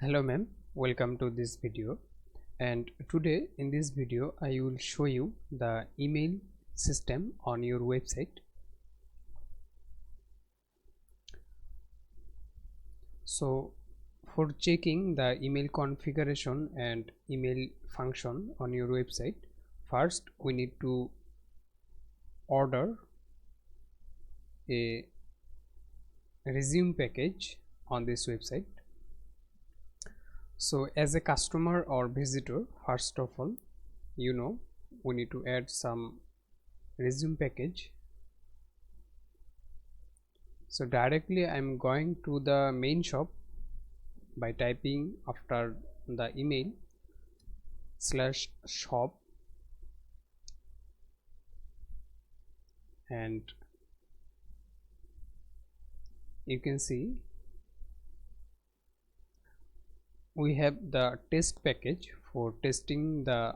Hello ma'am, welcome to this video. And today in this video I will show you the email system on your website. So for checking the email configuration and email function on your website, first we need to order a resume package on this website. So as a customer or visitor, first of all, we need to add some resume package. So directly I'm going to the main shop by typing after the email /shop, and you can see we have the test package for testing the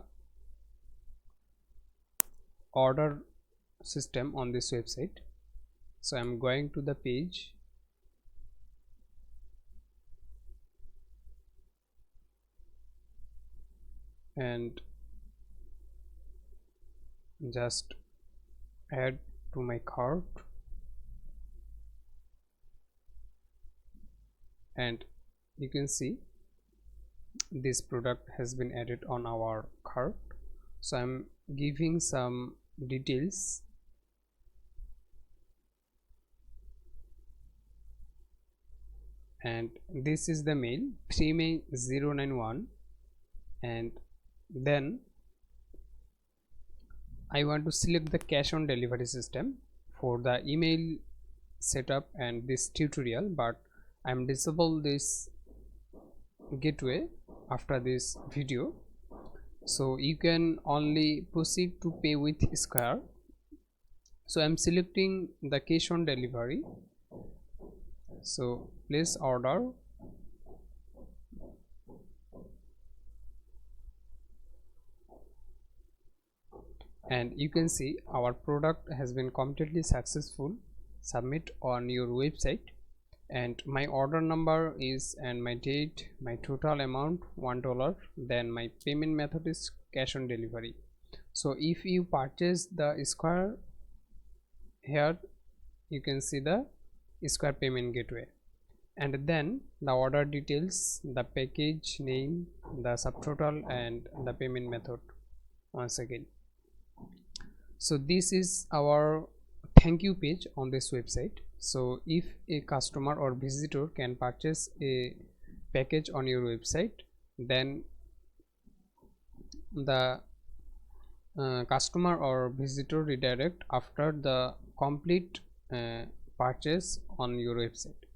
order system on this website. So I'm going to the page and just add to my cart, and you can see this product has been added on our cart. So I'm giving some details. And this is the mail 𝘧𝘰𝘶𝘯𝘥, and then I want to select the cash on delivery system for the email setup and this tutorial, but I'm disable this gateway after this video, so you can only proceed to pay with Square. So I'm selecting the cash on delivery, so place order, and you can see our product has been completely successful. Submit on your website, and my order number is, and my date, my total amount $1, then my payment method is cash on delivery. So if you purchase the Square, here you can see the Square payment gateway, and then the order details, the package name, the subtotal, and the payment method once again. So this is our thank you page on this website. So if a customer or visitor can purchase a package on your website, then the customer or visitor redirect after the complete purchase on your website.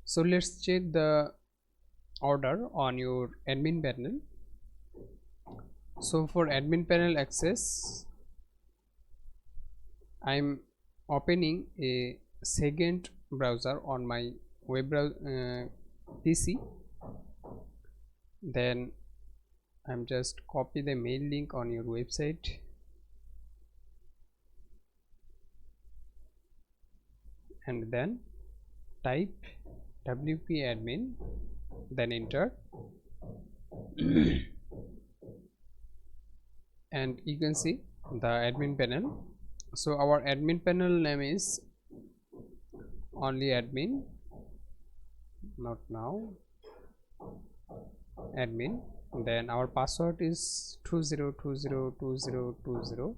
So let's check the order on your admin panel. So for admin panel access, I'm opening a second browser on my web browser PC. Then I'm just copy the mail link on your website, and then type wp admin, then enter. And you can see the admin panel. So our admin panel name is only admin, not now, admin. Then our password is 20202020.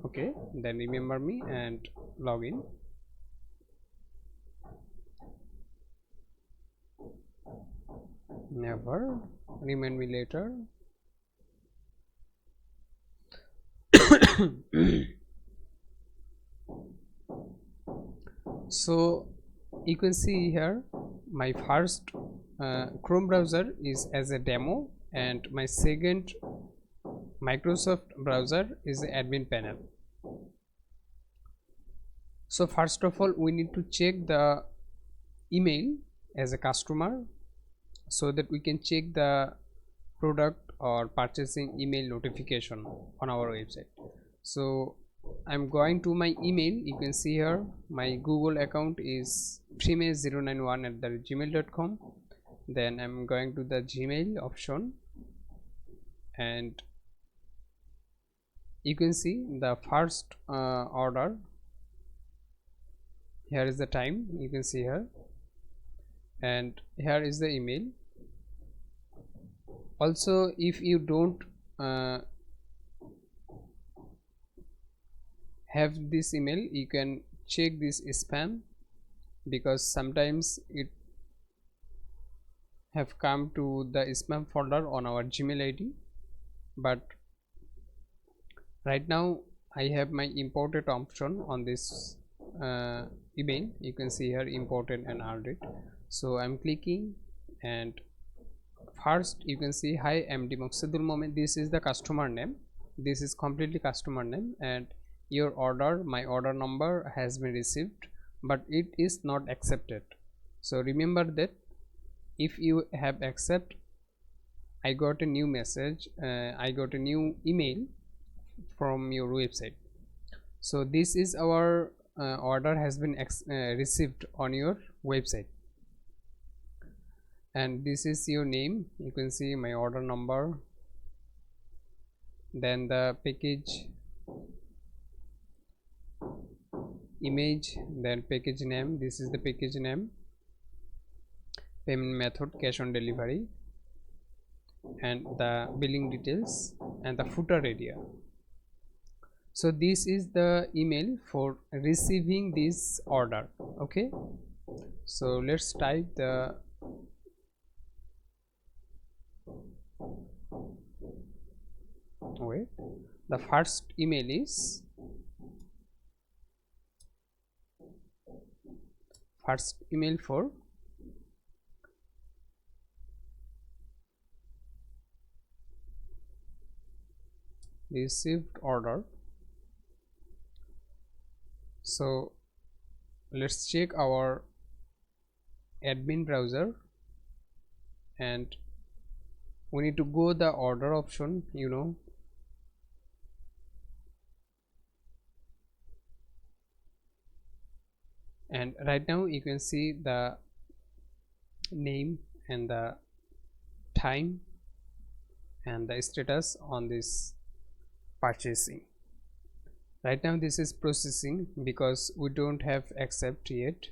Okay, then remember me and login. Never, remind me later. So you can see here my first Chrome browser is as a demo, and my second Microsoft browser is the admin panel. So first of all, we need to check the email as a customer, so that we can check the product or purchasing email notification on our website. So I'm going to my email. You can see here my Google account is freemaze091@gmail.com. Then I'm going to the Gmail option, and you can see the first order. Here is the time, you can see here, and here is the email. Also, if you don't have this email, you can check this spam, because sometimes it have come to the spam folder on our Gmail ID. But right now I have my imported option on this email. You can see here imported and added. So I'm clicking, and first you can see, hi MD Moksedul Momin. This is the customer name. This is completely customer name, and your order, my order number has been received, but it is not accepted. So remember that if you have accept, I got a new message, I got a new email from your website. So this is our order has been received on your website, and this is your name. You can see my order number, then the package image, then package name. This is the package name, payment method cash on delivery, and the billing details, and the footer area. So this is the email for receiving this order. Okay, so let's type the the first email is first email for received order. So let's check our admin browser, and we need to go the order option, and right now you can see the name and the time and the status on this purchasing. Right now this is processing because we don't have accept yet.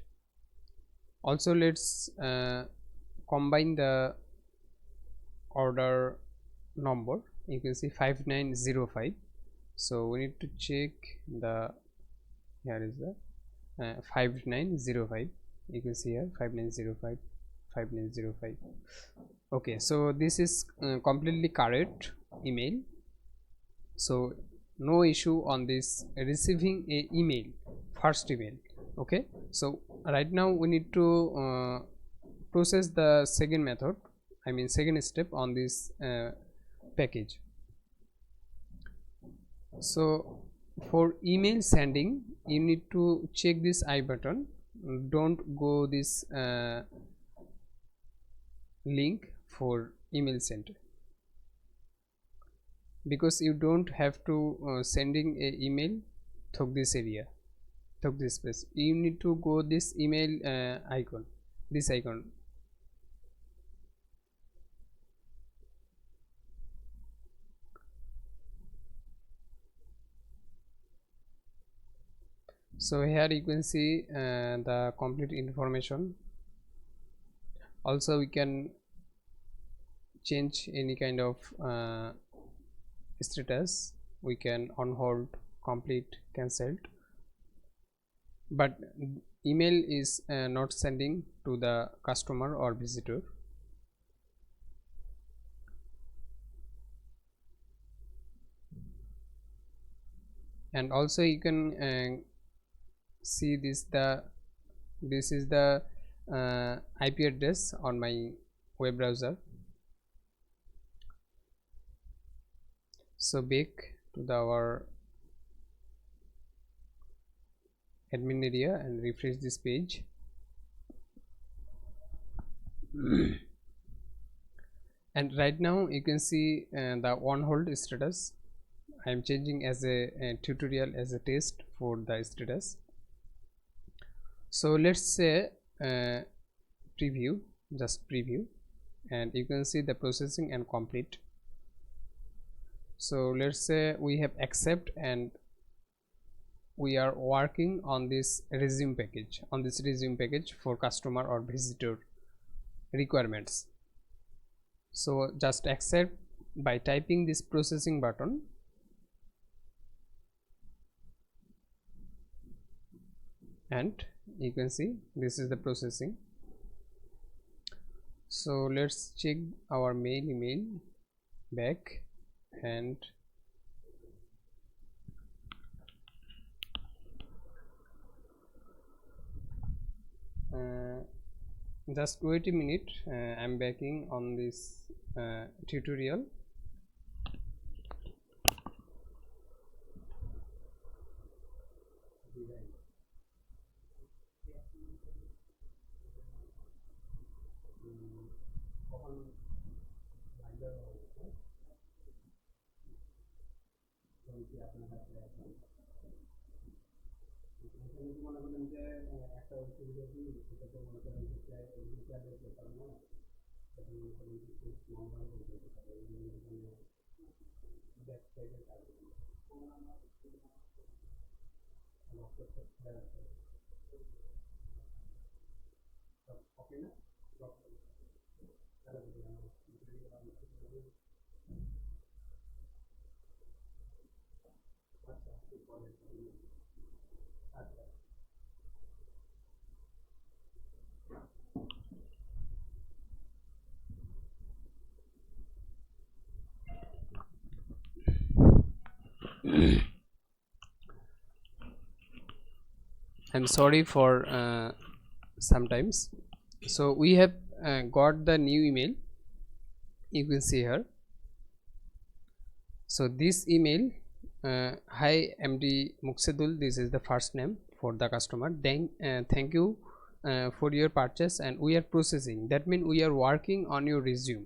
Also, let's combine the order number. You can see 5905. So we need to check the, here is the 5905. You can see here 5905 5905. Okay, so this is completely correct email. So no issue on this receiving a email, first email. Okay, so right now we need to process the second method, I mean second step on this package. So for email sending, you need to check this I button. Don't go this link for email sent, because you don't have to sending a email through this area, through this space. You need to go this email icon, this icon. So here you can see the complete information. Also we can change any kind of status. We can on hold, complete, cancelled, but email is not sending to the customer or visitor. And also you can see this is the IP address on my web browser. So back to our admin area and refresh this page. And right now you can see the on hold status. I am changing as a tutorial as a test for the status. So let's say preview, just preview, and you can see the processing and complete. So let's say we have accept and we are working on this resume package for customer or visitor requirements. So just accept by typing this processing button, and you can see this is the processing. So let's check our mail email back, and just wait a minute. I'm backing on this tutorial. I'm sorry for sometimes. So we have got the new email, you can see here. So this email, hi MD Moksedul, this is the first name for the customer. Then thank you for your purchase, and we are processing. That means we are working on your resume,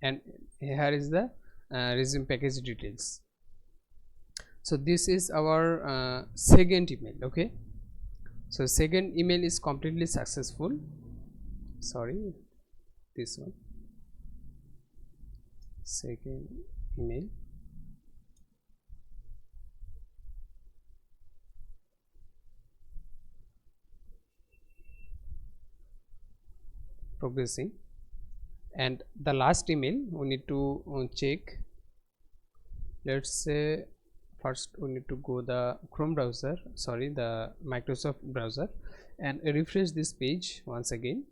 and here is the resume package details. So this is our second email. Okay, so second email is completely successful. Sorry, this one, second email. Progressing, and the last email we need to check. Let's say first we need to go the Chrome browser, sorry, the Microsoft browser, and refresh this page once again.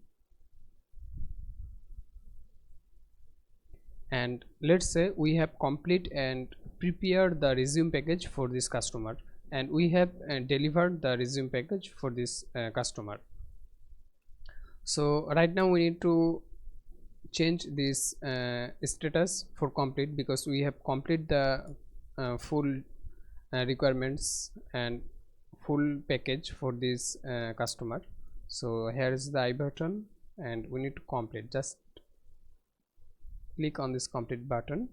And let's say we have complete and prepared the resume package for this customer, and we have delivered the resume package for this customer. So right now we need to change this status for complete, because we have complete the full requirements and full package for this customer. So here is the I button, and we need to complete. Just click on this complete button,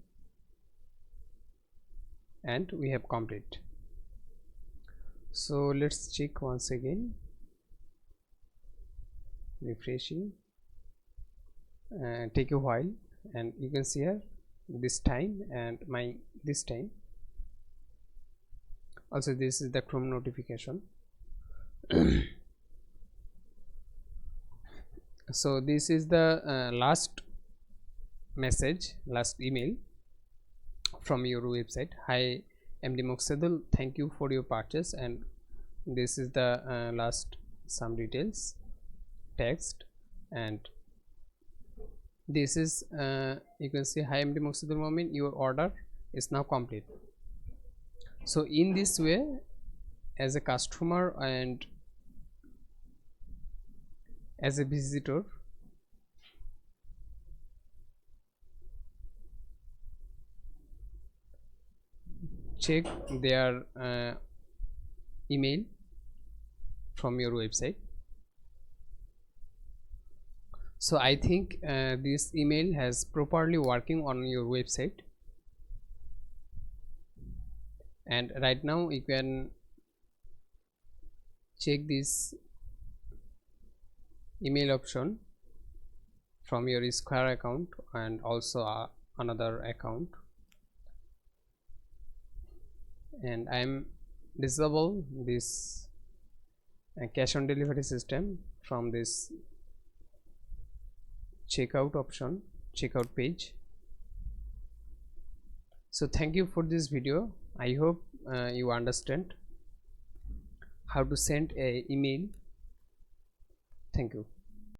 and we have complete. So let's check once again, refreshing, take a while, and you can see here this time and my this time. Also this is the Chrome notification. So this is the last message, last email from your website. Hi MD Moksedul, thank you for your purchase, and this is the last some details, text, and this is you can see, hi MD Moksedul Momin, your order is now complete. So in this way, as a customer and as a visitor, check their email from your website. So I think this email has properly working on your website. and right now you can check this email option from your Square account and also another account, and I'm disable this cash on delivery system from this checkout option, checkout page. So thank you for this video. I hope you understand how to send a email. Thank you.